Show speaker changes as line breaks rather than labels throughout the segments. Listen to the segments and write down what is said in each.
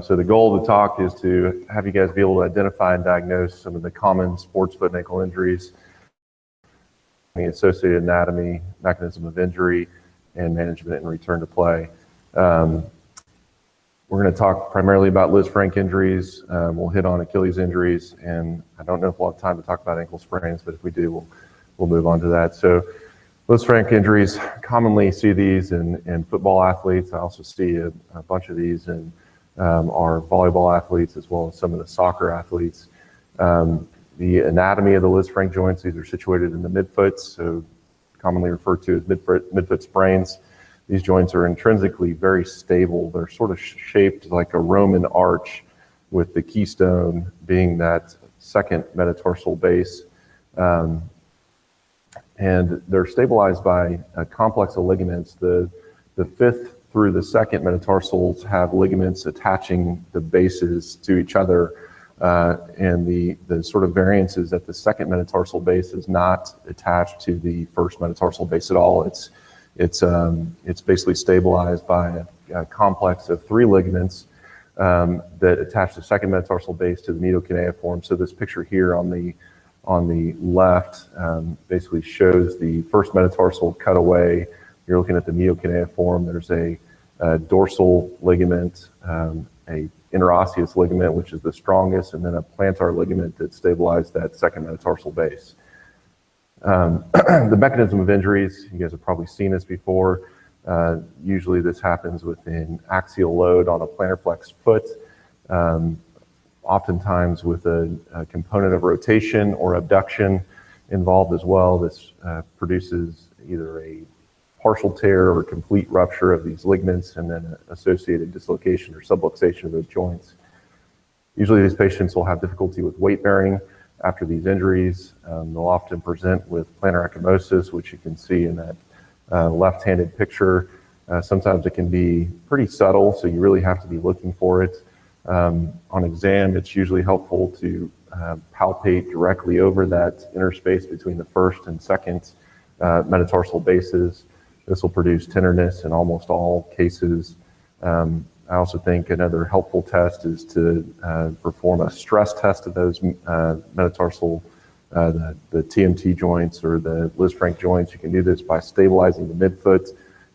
So the goal of the talk is to have you guys be able to identify and diagnose some of the common sports foot and ankle injuries, the associated anatomy, mechanism of injury, and management and return to play. We're going to talk primarily about Lisfranc injuries. We'll hit on Achilles injuries, and I don't know if we'll have time to talk about ankle sprains, but if we do, we'll move on to that. So Lisfranc injuries, commonly see these in football athletes. I also see a bunch of these in our volleyball athletes as well as some of the soccer athletes. The anatomy of the Lisfranc joints, these are situated in the midfoot, so commonly referred to as midfoot sprains. These joints are intrinsically very stable. They're sort of shaped like a Roman arch, with the keystone being that second metatarsal base. And they're stabilized by a complex of ligaments. The fifth through the second metatarsals have ligaments attaching the bases to each other. And the sort of variance is that the second metatarsal base is not attached to the first metatarsal base at all. It's basically stabilized by a complex of three ligaments that attach the second metatarsal base to the medial cuneiform. So this picture here on the left basically shows the first metatarsal cut away. You're looking at the medial cuneiform. There's a dorsal ligament, a interosseous ligament, which is the strongest, and then a plantar ligament that stabilized that second metatarsal base. The mechanism of injuries, you guys have probably seen this before. Usually this happens within axial load on a plantar flex foot, oftentimes with a component of rotation or abduction involved as well. This produces either a partial tear or complete rupture of these ligaments and then associated dislocation or subluxation of those joints. Usually these patients will have difficulty with weight bearing after these injuries. They'll often present with plantar ecchymosis, which you can see in that left-handed picture. Sometimes it can be pretty subtle, so you really have to be looking for it. On exam, it's usually helpful to palpate directly over that interspace between the first and second metatarsal bases. This will produce tenderness in almost all cases. I also think another helpful test is to perform a stress test of those metatarsal, the TMT joints or the Lisfranc joints. You can do this by stabilizing the midfoot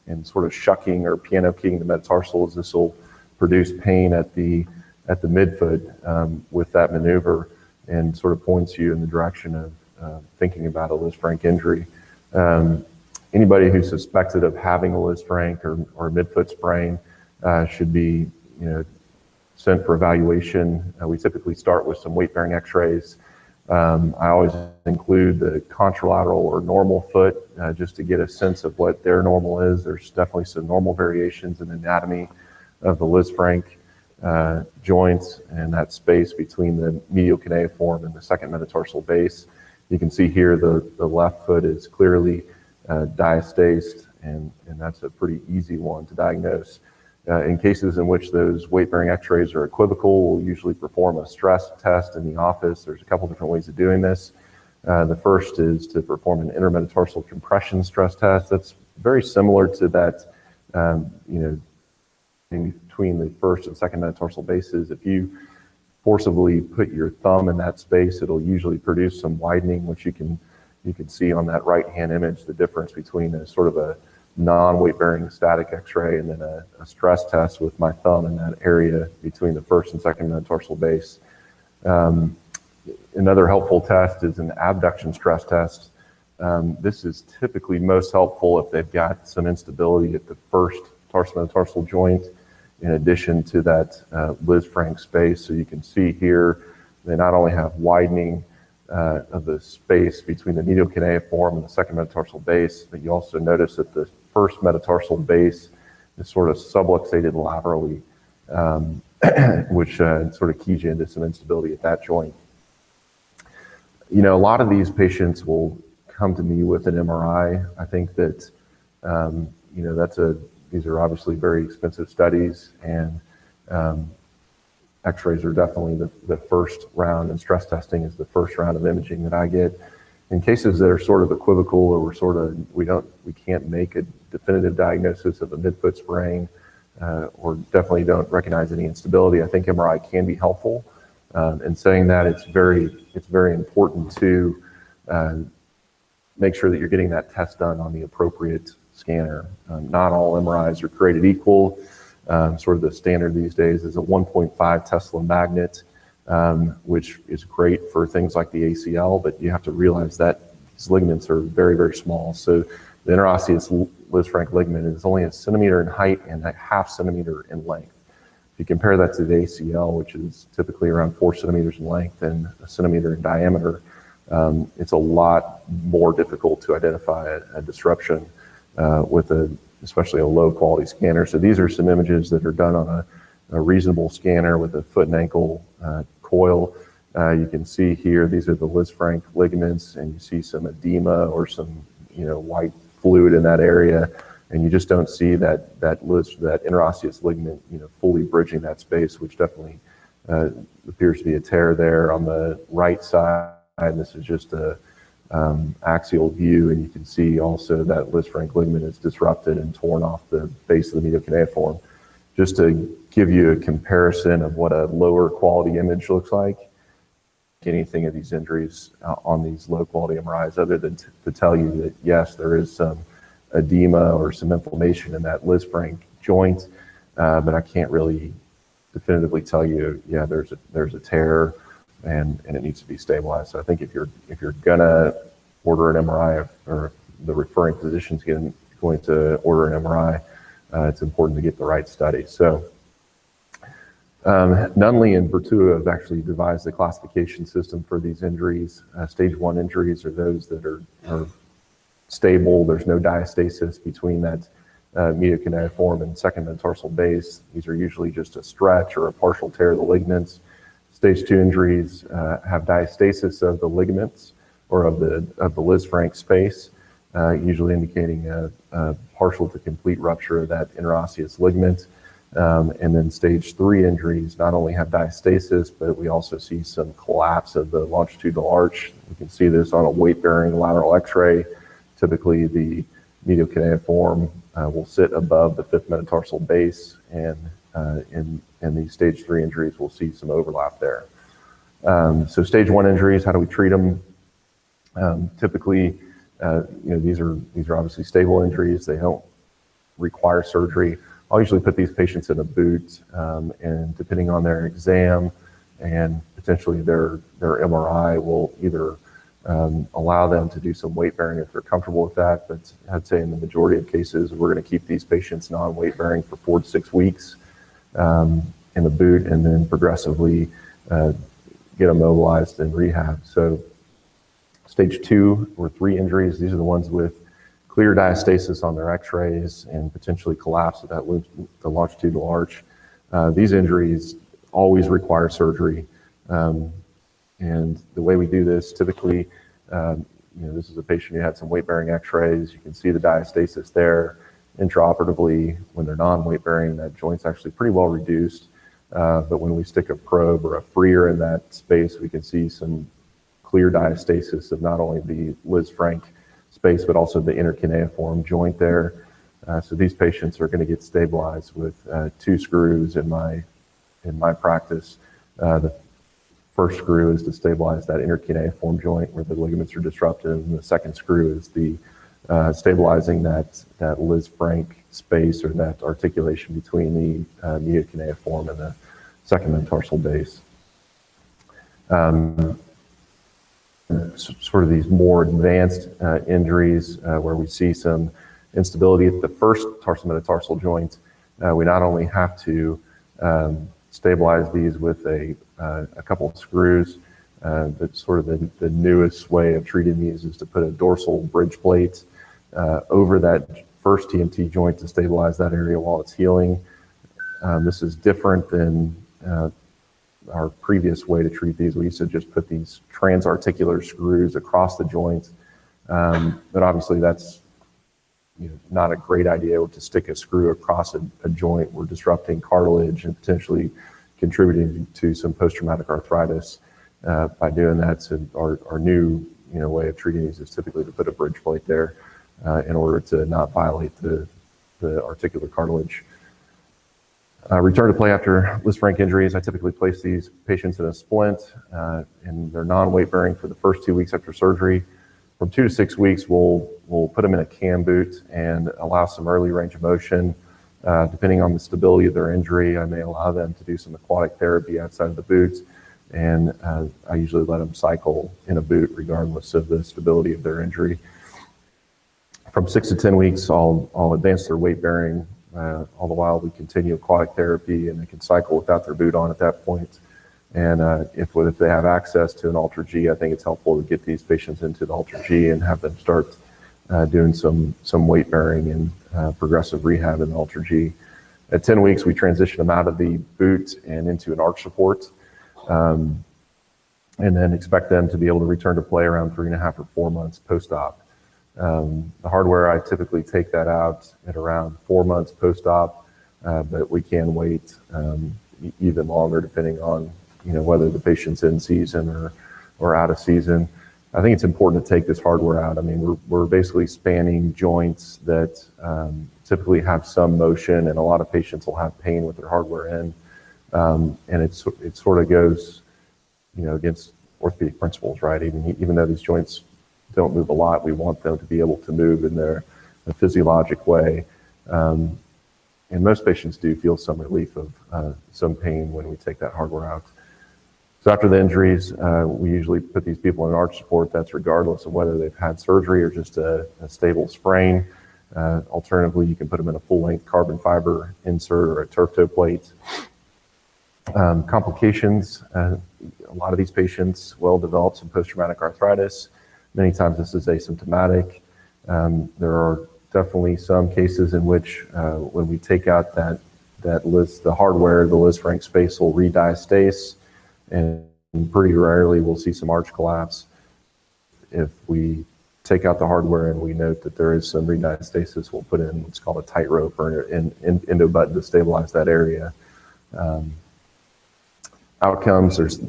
and sort of shucking or piano keying the metatarsals. This will produce pain at the midfoot with that maneuver and sort of points you in the direction of thinking about a Lisfranc injury. Anybody who's suspected of having a Lisfranc or midfoot sprain should be, sent for evaluation. We typically start with some weight-bearing X-rays. I always include the contralateral or normal foot just to get a sense of what their normal is. There's definitely some normal variations in anatomy of the Lisfranc joints and that space between the medial cuneiform and the second metatarsal base. You can see here the left foot is clearly diastased, and that's a pretty easy one to diagnose. In cases in which those weight-bearing X-rays are equivocal, we'll usually perform a stress test in the office. There's a couple different ways of doing this. The first is to perform an intermetatarsal compression stress test. That's very similar to that, in between the first and second metatarsal bases. If you forcibly put your thumb in that space, it'll usually produce some widening, which you can see on that right-hand image, the difference between a sort of a non-weight-bearing static X-ray and then a stress test with my thumb in that area between the first and second metatarsal base. Another helpful test is an abduction stress test. This is typically most helpful if they've got some instability at the first tarsometatarsal joint in addition to that Lisfranc space. So you can see here they not only have widening of the space between the medial cuneiform and the second metatarsal base, but you also notice that the first metatarsal base is sort of subluxated laterally, which sort of keys you into some instability at that joint. A lot of these patients will come to me with an MRI. I think that, these are obviously very expensive studies, and X-rays are definitely the first round, and stress testing is the first round of imaging that I get. In cases that are sort of equivocal, or we can't make a definitive diagnosis of a midfoot sprain, or definitely don't recognize any instability. I think MRI can be helpful. In saying that, it's very important to make sure that you're getting that test done on the appropriate scanner. Not all MRIs are created equal. Sort of the standard these days is a 1.5 Tesla magnet, which is great for things like the ACL, but you have to realize that these ligaments are very, very small. So the interosseous Lisfranc ligament is only 1 centimeter in height and 0.5 centimeter in length. If you compare that to the ACL, which is typically around 4 centimeters in length and 1 centimeter in diameter, it's a lot more difficult to identify a disruption with especially a low quality scanner. So these are some images that are done on a reasonable scanner with a foot and ankle coil. You can see here, these are the Lisfranc ligaments, and you see some edema or some white fluid in that area, and you just don't see that interosseous ligament fully bridging that space, which definitely appears to be a tear there on the right side. This is just a axial view, and you can see also that Lisfranc ligament is disrupted and torn off the base of the medial cuneiform. Just to give you a comparison of what a lower quality image looks like, anything of these injuries on these low quality MRIs, other than to tell you that yes, there is some edema or some inflammation in that Lisfranc joint, but I can't really definitively tell you, yeah, there's a tear and it needs to be stabilized. So I think if you're gonna order an MRI, or the referring physician's going to order an MRI, it's important to get the right study. So Nunley and Bertua have actually devised a classification system for these injuries. Stage 1 injuries are those that are stable. There's no diastasis between that medial cuneiform and second metatarsal base. These are usually just a stretch or a partial tear of the ligaments. Stage 2 injuries have diastasis of the ligaments or of the Lisfranc space, usually indicating a partial to complete rupture of that interosseous ligament. And then stage 3 injuries not only have diastasis, but we also see some collapse of the longitudinal arch. You can see this on a weight-bearing lateral x-ray. Typically, the medial cuneiform will sit above the fifth metatarsal base, and in these stage 3 injuries, we'll see some overlap there. So stage 1 injuries, how do we treat them? Typically, these are obviously stable injuries. They don't require surgery. I'll usually put these patients in a boot, and depending on their exam and potentially their MRI, will either allow them to do some weight bearing if they're comfortable with that. But I'd say in the majority of cases, we're going to keep these patients non-weight bearing for 4 to 6 weeks in the boot, and then progressively get them mobilized and rehab. So stage 2 or 3 injuries, these are the ones with clear diastasis on their x-rays and potentially collapse of the longitudinal arch. These injuries always require surgery. And the way we do this, typically, this is a patient who had some weight-bearing x-rays. You can see the diastasis there. Intraoperatively, when they're non-weight bearing, that joint's actually pretty well reduced. But when we stick a probe or a freer in that space, we can see some clear diastasis of not only the Lisfranc space, but also the intercuneiform joint there. So these patients are going to get stabilized with 2 screws in my practice. The first screw is to stabilize that intercuneiform joint where the ligaments are disrupted, and the second screw is the stabilizing that Lisfranc space, or that articulation between the medial cuneiform and the second metatarsal base. Sort of these more advanced injuries where we see some instability at the first tarsometatarsal joint, we not only have to stabilize these with a couple of screws, but sort of the newest way of treating these is to put a dorsal bridge plate over that first TMT joint to stabilize that area while it's healing. This is different than our previous way to treat these. We used to just put these transarticular screws across the joints, but obviously that's not a great idea to stick a screw across a joint. We're disrupting cartilage and potentially contributing to some post-traumatic arthritis by doing that. So our new way of treating these is typically to put a bridge plate there in order to not violate the articular cartilage. Return to play after Lisfranc injuries. I typically place these patients in a splint, and they're non-weight bearing for the first 2 weeks after surgery. From 2 to 6 weeks, we'll put them in a cam boot and allow some early range of motion. Depending on the stability of their injury, I may allow them to do some aquatic therapy outside of the boot, and I usually let them cycle in a boot regardless of the stability of their injury. From 6 to 10 weeks, I'll advance their weight bearing. All the while we continue aquatic therapy, and they can cycle without their boot on at that point. And if they have access to an Ultra G, I think it's helpful to get these patients into the Ultra G and have them start doing some weight bearing and progressive rehab in the Ultra G. At 10 weeks, we transition them out of the boot and into an arch support, and then expect them to be able to return to play around 3.5 or 4 months post-op. The hardware, I typically take that out at around 4 months post-op, but we can wait even longer depending on whether the patient's in season or out of season. I think it's important to take this hardware out. I mean, we're basically spanning joints that typically have some motion, and a lot of patients will have pain with their hardware in, and it sort of goes against orthopedic principles, right? Even though these joints don't move a lot, we want them to be able to move in a physiologic way. And most patients do feel some relief of some pain when we take that hardware out. So after the injuries, we usually put these people in arch support. That's regardless of whether they've had surgery or just a stable sprain. Alternatively, you can put them in a full-length carbon fiber insert or a turf toe plate. Complications, a lot of these patients will develop some post-traumatic arthritis. Many times this is asymptomatic. There are definitely some cases in which when we take out the hardware, the Lisfranc space will rediastase, and pretty rarely we'll see some arch collapse. If we take out the hardware and we note that there is some rediastasis, we'll put in what's called a tightrope or an endo button to stabilize that area. Outcomes, there's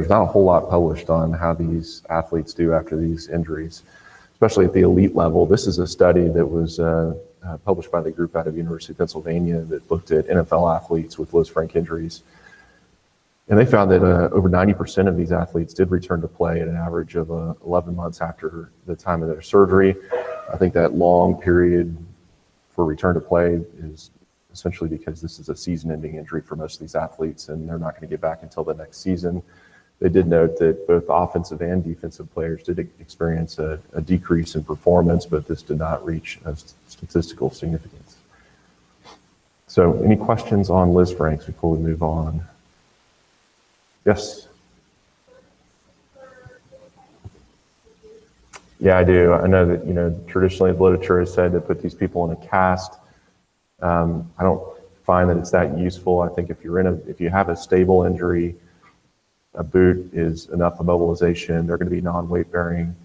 not a whole lot published on how these athletes do after these injuries, especially at the elite level. This is a study that was published by the group out of University of Pennsylvania that looked at NFL athletes with Lisfranc injuries. And they found that over 90% of these athletes did return to play at an average of 11 months after the time of their surgery. I think that long period for return to play is essentially because this is a season-ending injury for most of these athletes, and they're not going to get back until the next season. They did note that both offensive and defensive players did experience a decrease in performance, but this did not reach a statistical significance. So any questions on Lisfrancs before we move on? Yes? Yeah, I do. I know that, traditionally the literature has said to put these people in a cast. I don't find that it's that useful. I think if you have a stable injury, a boot is enough immobilization. They're going to be non-weight bearing,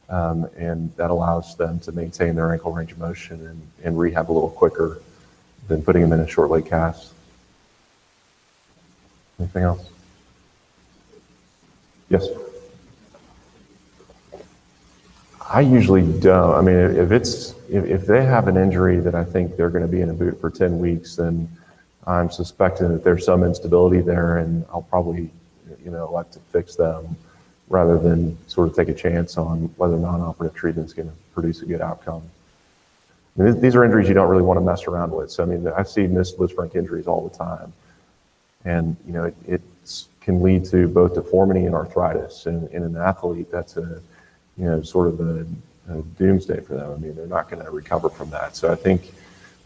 and that allows them to maintain their ankle range of motion and rehab a little quicker than putting them in a short leg cast. Anything else? Yes. I usually don't. I mean, if they have an injury that I think they're going to be in a boot for 10 weeks, then I'm suspecting that there's some instability there, and I'll probably, elect to fix them rather than sort of take a chance on whether non-operative treatment is going to produce a good outcome. I mean, these are injuries you don't really want to mess around with. So, I mean, I see missed Lisfranc injuries all the time, and it can lead to both deformity and arthritis. And in an athlete, that's sort of a doomsday for them. I mean, they're not going to recover from that. So I think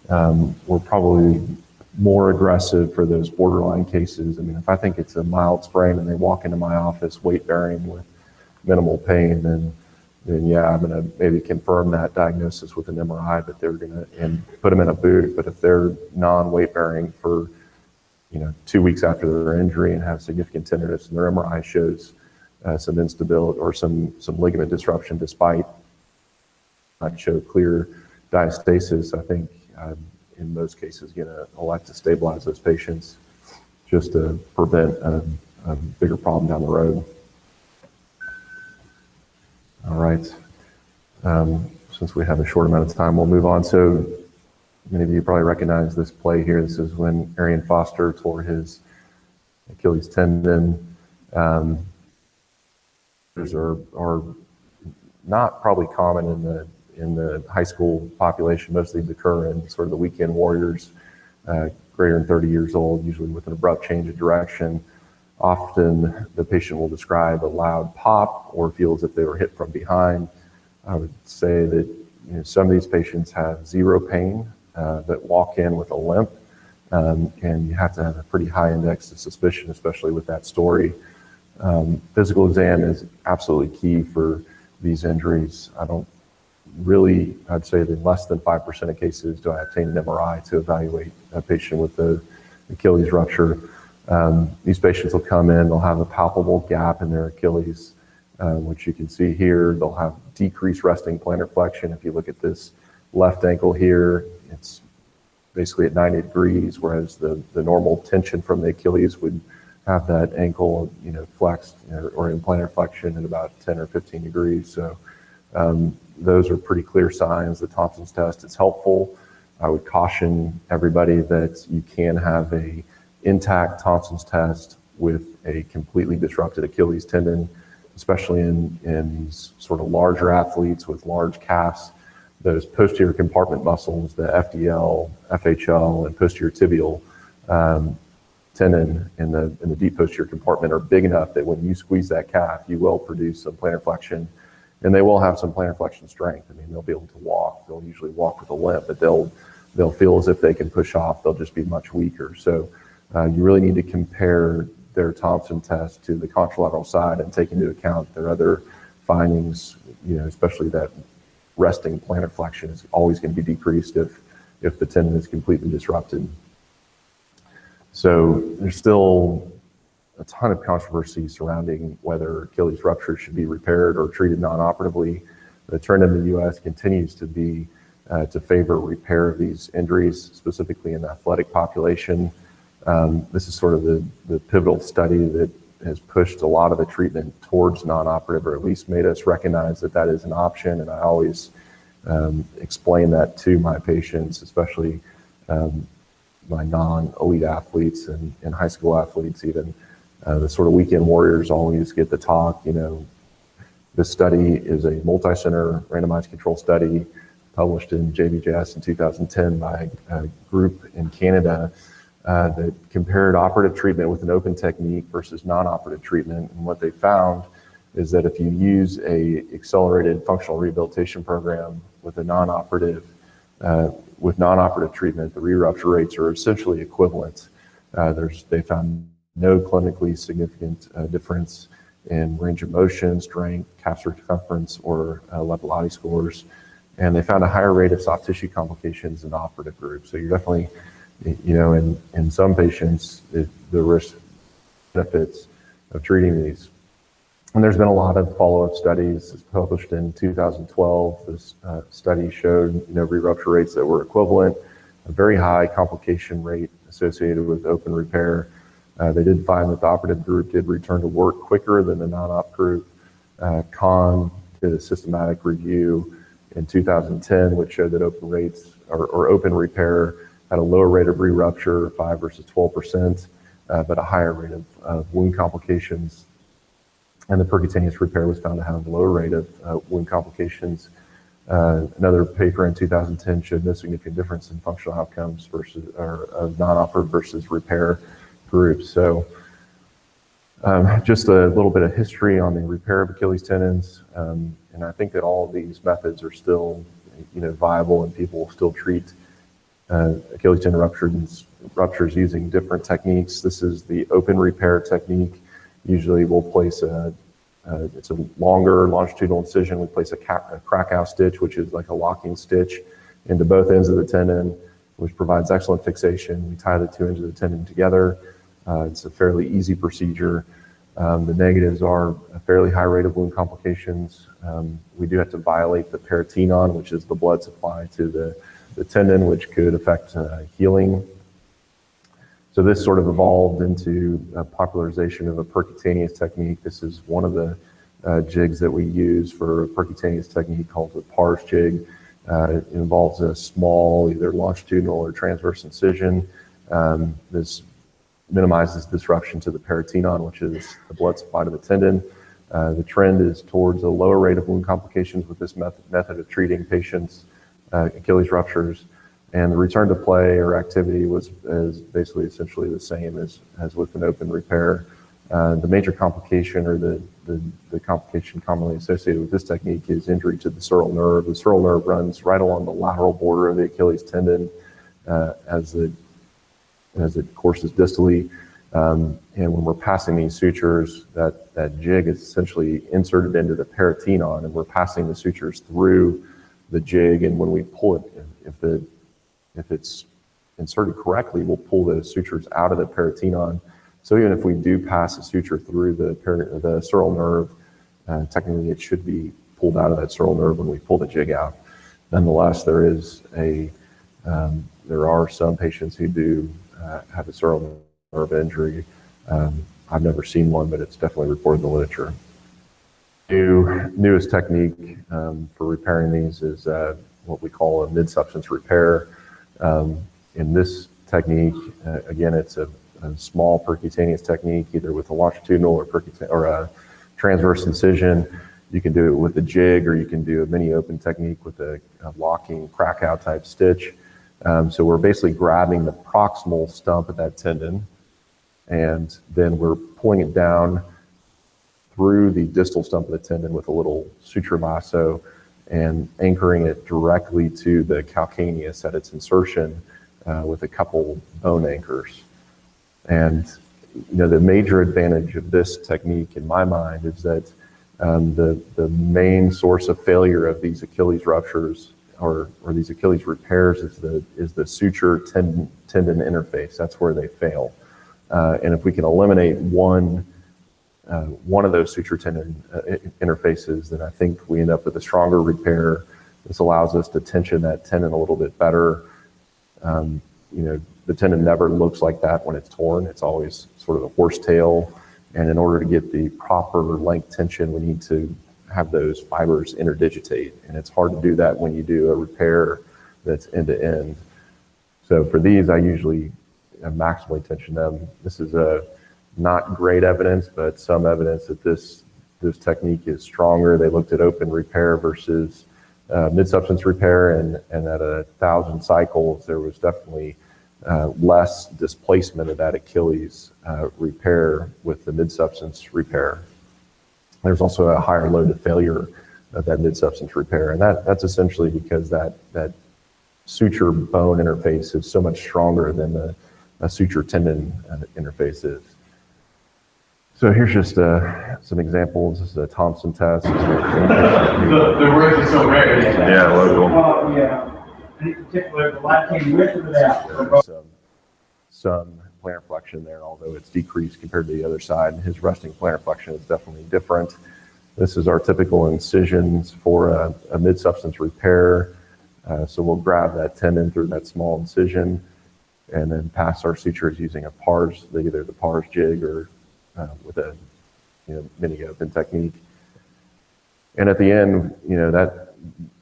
we're probably more aggressive for those borderline cases. I mean, if I think it's a mild sprain and they walk into my office weight bearing with minimal pain, then yeah, I'm going to maybe confirm that diagnosis with an MRI, but they're going to and put them in a boot. But if they're non-weight bearing for 2 weeks after their injury and have significant tenderness, and their MRI shows some instability or some ligament disruption despite not show clear diastasis, I think in most cases going to elect to stabilize those patients just to prevent a bigger problem down the road. All right. Since we have a short amount of time, we'll move on. So Many of you probably recognize this play here. This is when Arian Foster tore his Achilles tendon. These are not probably common in the high school population. Most of these occur in sort of the weekend warriors, greater than 30 years old, usually with an abrupt change of direction. Often the patient will describe a loud pop or feel as if they were hit from behind. I would say that some of these patients have zero pain, that walk in with a limp, and you have to have a pretty high index of suspicion, especially with that story. Physical exam is absolutely key for these injuries. I'd say that in less than 5% of cases do I obtain an MRI to evaluate a patient with the Achilles rupture. These patients will come in, they'll have a palpable gap in their Achilles, which you can see here. They'll have decreased resting plantar flexion. If you look at this left ankle here, it's basically at 90 degrees, whereas the normal tension from the Achilles would have that ankle, flexed or in plantar flexion at about 10 or 15 degrees. So those are pretty clear signs. The Thompson's test is helpful. I would caution everybody that you can have a intact Thompson's test with a completely disrupted Achilles tendon, especially in these sort of larger athletes with large calves. Those posterior compartment muscles, the FDL, FHL, and posterior tibial tendon in the deep posterior compartment are big enough that when you squeeze that calf, you will produce some plantar flexion, and they will have some plantar flexion strength. I mean, they'll be able to walk. They'll usually walk with a limp, but they'll feel as if they can push off. They'll just be much weaker. So you really need to compare their Thompson test to the contralateral side and take into account their other findings, especially that resting plantar flexion is always going to be decreased if the tendon is completely disrupted. So there's still a ton of controversy surrounding whether Achilles rupture should be repaired or treated non-operatively. The trend in the U.S. continues to be to favor repair of these injuries, specifically in the athletic population. This is sort of the pivotal study that has pushed a lot of the treatment towards non-operative, or at least made us recognize that that is an option. And I always explain that to my patients, especially my non-elite athletes and high school athletes even. The sort of weekend warriors always get the talk, this study is a multi-center randomized control study published in JBJS in 2010 by a group in Canada that compared operative treatment with an open technique versus non-operative treatment. And what they found is that if you use a accelerated functional rehabilitation program with a non-operative treatment, the re-rupture rates are essentially equivalent. They found no clinically significant difference in range of motion, strength, calf circumference, or Lepelati scores. And they found a higher rate of soft tissue complications in the operative group. So you're definitely, in some patients, the risk benefits of treating these. And there's been a lot of follow-up studies published in 2012. This study showed, re-rupture rates that were equivalent, a very high complication rate associated with open repair. They did find that the operative group did return to work quicker than the non-op group. Kahn did a systematic review in 2010, which showed that open rates or open repair had a lower rate of re-rupture, 5 versus 12%, but a higher rate of wound complications. And the percutaneous repair was found to have a lower rate of wound complications. Another paper in 2010 showed no significant difference in functional outcomes of non-operative versus repair groups. So just a little bit of history on the repair of Achilles tendons. And I think that all of these methods are still viable, and people will still treat Achilles tendon ruptures using different techniques. This is the open repair technique. Usually we'll place it's a longer longitudinal incision. We place a Krakow stitch, which is like a locking stitch, into both ends of the tendon, which provides excellent fixation. We tie the two ends of the tendon together. It's a fairly easy procedure. The negatives are a fairly high rate of wound complications. We do have to violate the peritoneum, which is the blood supply to the tendon, which could affect healing. So this sort of evolved into a popularization of a percutaneous technique. This is one of the jigs that we use for a percutaneous technique called the PARS jig. It involves a small, either longitudinal or transverse incision. This minimizes disruption to the peritoneum, which is the blood supply to the tendon. The trend is towards a lower rate of wound complications with this method of treating patients' Achilles ruptures. And the return to play or activity is basically essentially the same as with an open repair. The major complication, or the complication commonly associated with this technique, is injury to the sural nerve. The sural nerve runs right along the lateral border of the Achilles tendon as it courses distally. And when we're passing these sutures, that jig is essentially inserted into the peritoneum, and we're passing the sutures through the jig. And when we pull it, if it's inserted correctly, we'll pull those sutures out of the peritoneum. So even if we do pass a suture through the sural nerve, technically it should be pulled out of that sural nerve when we pull the jig out. Nonetheless, there are some patients who do have a sural nerve injury. I've never seen one, but it's definitely reported in the literature. Newest technique for repairing these is what we call a mid-substance repair. In this technique, again, it's a small percutaneous technique, either with a longitudinal or a transverse incision. You can do it with a jig, or you can do a mini open technique with a locking crack out type stitch. So we're basically grabbing the proximal stump of that tendon, and then we're pulling it down through the distal stump of the tendon with a little suture lasso and anchoring it directly to the calcaneus at its insertion with a couple bone anchors. And the major advantage of this technique, in my mind, is that the main source of failure of these Achilles ruptures or these Achilles repairs is the suture tendon interface. That's where they fail. And if we can eliminate one of those suture tendon interfaces, then I think we end up with a stronger repair. This allows us to tension that tendon a little bit better. The tendon never looks like that when it's torn. It's always sort of a horsetail. And in order to get the proper length tension, we need to have those fibers interdigitate. And it's hard to do that when you do a repair that's end to end. So for these, I usually maximally tension them. This is not great evidence, but some evidence that this technique is stronger. They looked at open repair versus mid-substance repair, and at 1,000 cycles, there was definitely less displacement of that Achilles repair with the mid-substance repair. There's also a higher load of failure of that mid-substance repair, and that's essentially because that suture bone interface is so much stronger than the suture tendon interface is. So here's just some examples. This is a Thompson test.
The words are so rare.
Yeah, local.
Yeah. In particular, the light came with or without.
Some plantar flexion there, although it's decreased compared to the other side. His resting plantar flexion is definitely different. This is our typical incisions for a mid-substance repair. So we'll grab that tendon through that small incision and then pass our sutures using a PARS, either the PARS jig or with a mini open technique. And at the end,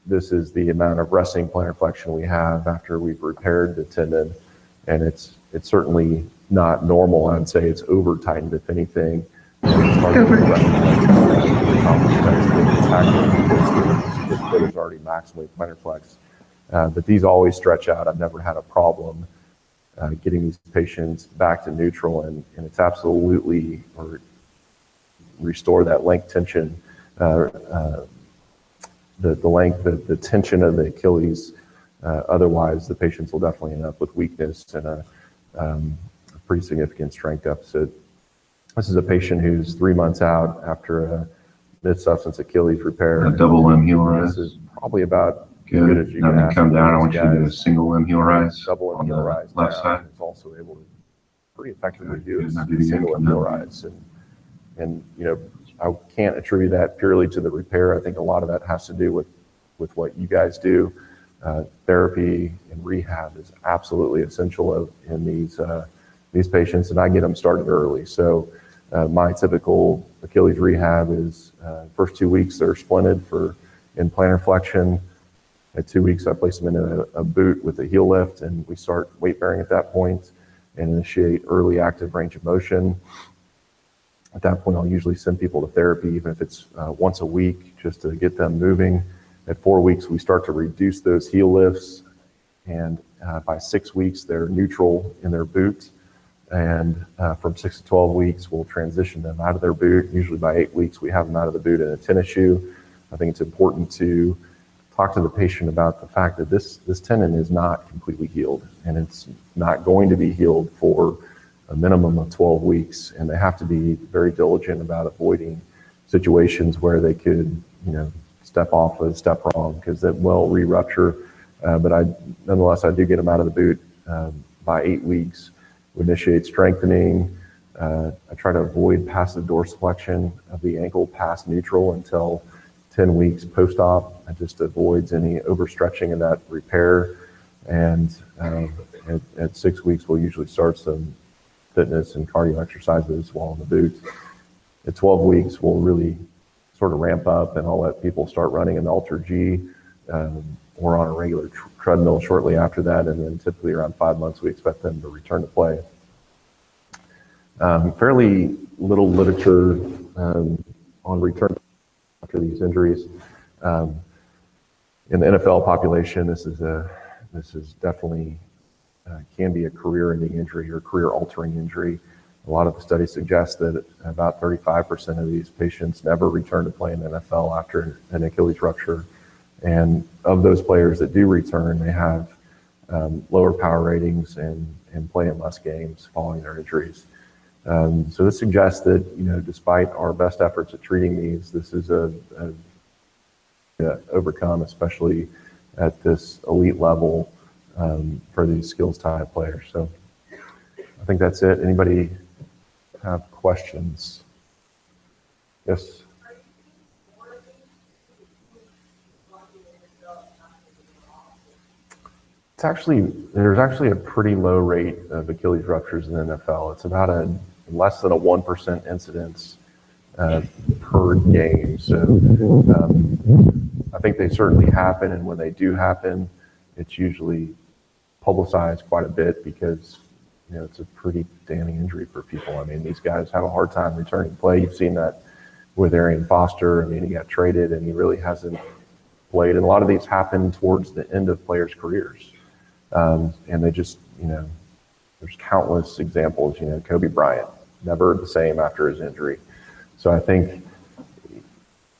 this is the amount of resting plantar flexion we have after we've repaired the tendon, and it's certainly not normal. I'd say it's over tightened, if anything. It's hard to the foot is already maximally plantar flexed, but these always stretch out. I've never had a problem getting these patients back to neutral, and it's absolutely restore that length tension. The length, the tension of the Achilles. Otherwise, the patients will definitely end up with weakness and a pretty significant strength deficit. This is a patient who's 3 months out after a mid-substance Achilles repair.
A double limb heel rise.
This is probably about
good.
As you
Now
can
to
ask
come down, I
these
want you to do a
guys.
single limb heel rise
Double limb
on
heel
the
rise
left
down.
side.
It's also able to pretty effectively
Okay,
do
good.
a
Now do it again.
single limb heel rise. And I can't attribute that purely to the repair. I think a lot of that has to do with what you guys do. Therapy and rehab is absolutely essential in these patients, and I get them started early. So my typical Achilles rehab is first 2 weeks they're splinted in plantar flexion. At 2 weeks, I place them in a boot with a heel lift, and we start weight bearing at that point and initiate early active range of motion. At that point, I'll usually send people to therapy, even if it's once a week, just to get them moving. At 4 weeks, we start to reduce those heel lifts, and by 6 weeks, they're neutral in their boot. And from 6 to 12 weeks, we'll transition them out of their boot. Usually by 8 weeks, we have them out of the boot in a tennis shoe. I think it's important to talk to the patient about the fact that this tendon is not completely healed, and it's not going to be healed for a minimum of 12 weeks. And they have to be very diligent about avoiding situations where they could, step off or step wrong, because that will re-rupture. But nonetheless, I do get them out of the boot by 8 weeks. We initiate strengthening. I try to avoid passive dorsiflexion of the ankle past neutral until 10 weeks post-op. It just avoids any overstretching of that repair. And at 6 weeks, we'll usually start some fitness and cardio exercises while in the boot. At 12 weeks, we'll really sort of ramp up, and I'll let people start running an Alter G or on a regular treadmill shortly after that. And then typically around 5 months, we expect them to return to play. Fairly little literature on return after these injuries. In the NFL population, this is definitely can be a career-ending injury or career-altering injury. A lot of the studies suggest that about 35% of these patients never return to play in the NFL after an Achilles rupture. And of those players that do return, they have lower power ratings and play in less games following their injuries. So this suggests that, despite our best efforts at treating these, this is a overcome, especially at this elite level for these skills type players. So I think that's it. Anybody have questions? Yes. There's actually a pretty low rate of Achilles ruptures in the NFL. It's about less than a 1% incidence per game. So I think they certainly happen, and when they do happen, it's usually publicized quite a bit because it's a pretty damning injury for people. I mean, these guys have a hard time returning to play. You've seen that with Arian Foster. I mean, he got traded and he really hasn't played. And a lot of these happen towards the end of players' careers. And they just, there's countless examples. Kobe Bryant, never the same after his injury. So I think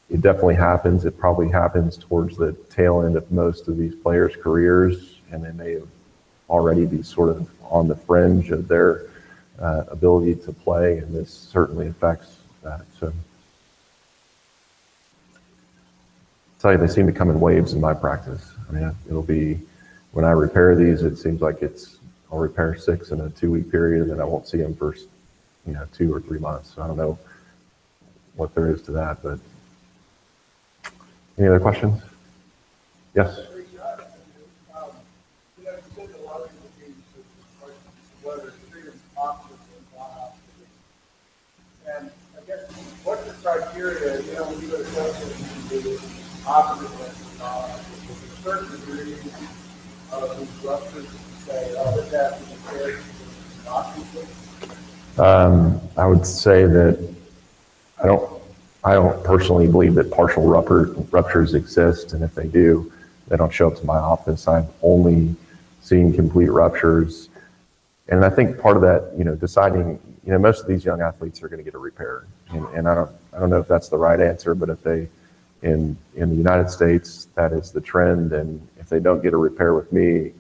it definitely happens. It probably happens towards the tail end of most of these players' careers, and they may already be sort of on the fringe of their ability to play, and this certainly affects that. So, I'll tell you, they seem to come in waves in my practice. I mean, it'll be, when I repair these, it seems like I'll repair 6 in a 2-week period, and then I won't see them for 2 or 3 months. So I don't know what there is to that, but any other questions? Yes.
And I guess what's the criteria, when you go to question, you do opposite and with a certain degree of these ruptures, say, this has to be repaired, not complete?
I would say that I don't personally believe that partial ruptures exist, and if they do, they don't show up to my office. I've only seen complete ruptures, and I think part of that, deciding, most of these young athletes are going to get a repair, and I don't know if that's the right answer, but if they, in the United States, that is the trend, and if they don't get a repair with me,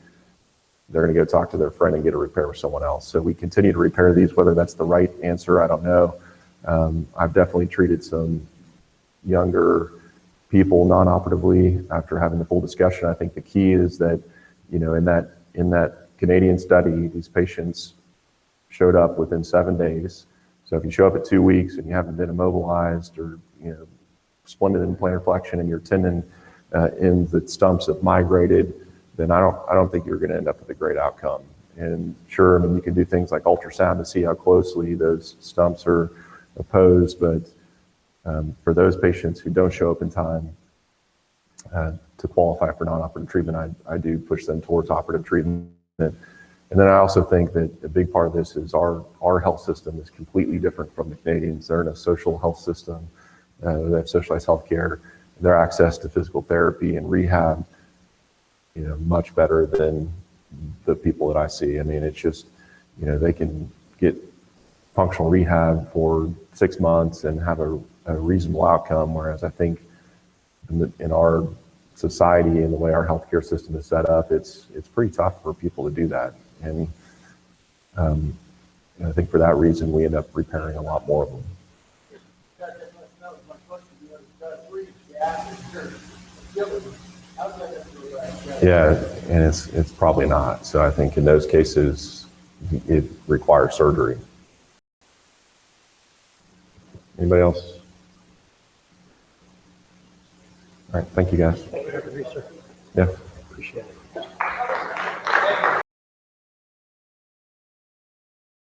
they're going to go talk to their friend and get a repair with someone else. So we continue to repair these. Whether that's the right answer, I don't know. I've definitely treated some younger people non-operatively after having the full discussion. I think the key is that, in that Canadian study, these patients showed up within 7 days. So if you show up at 2 weeks and you haven't been immobilized or, splendid in plantar flexion and your tendon in the stumps have migrated, then I don't think you're going to end up with a great outcome. And sure, you can do things like ultrasound to see how closely those stumps are opposed, but for those patients who don't show up in time, to qualify for non-operative treatment, I do push them towards operative treatment. And then I also think that a big part of this is our health system is completely different from the Canadians. They're in a social health system. They have socialized health care. Their access to physical therapy and rehab, much better than the people that I see. I mean, it's just, they can get functional rehab for 6 months and have a reasonable outcome. Whereas I think in our society and the way our healthcare system is set up, it's pretty tough for people to do that. And I think for that reason, we end up repairing a lot more of them. Yeah, and it's probably not. So I think in those cases, it requires surgery. Anybody else? All right, thank you guys.
Thank you for the research.
Yeah.
Appreciate it.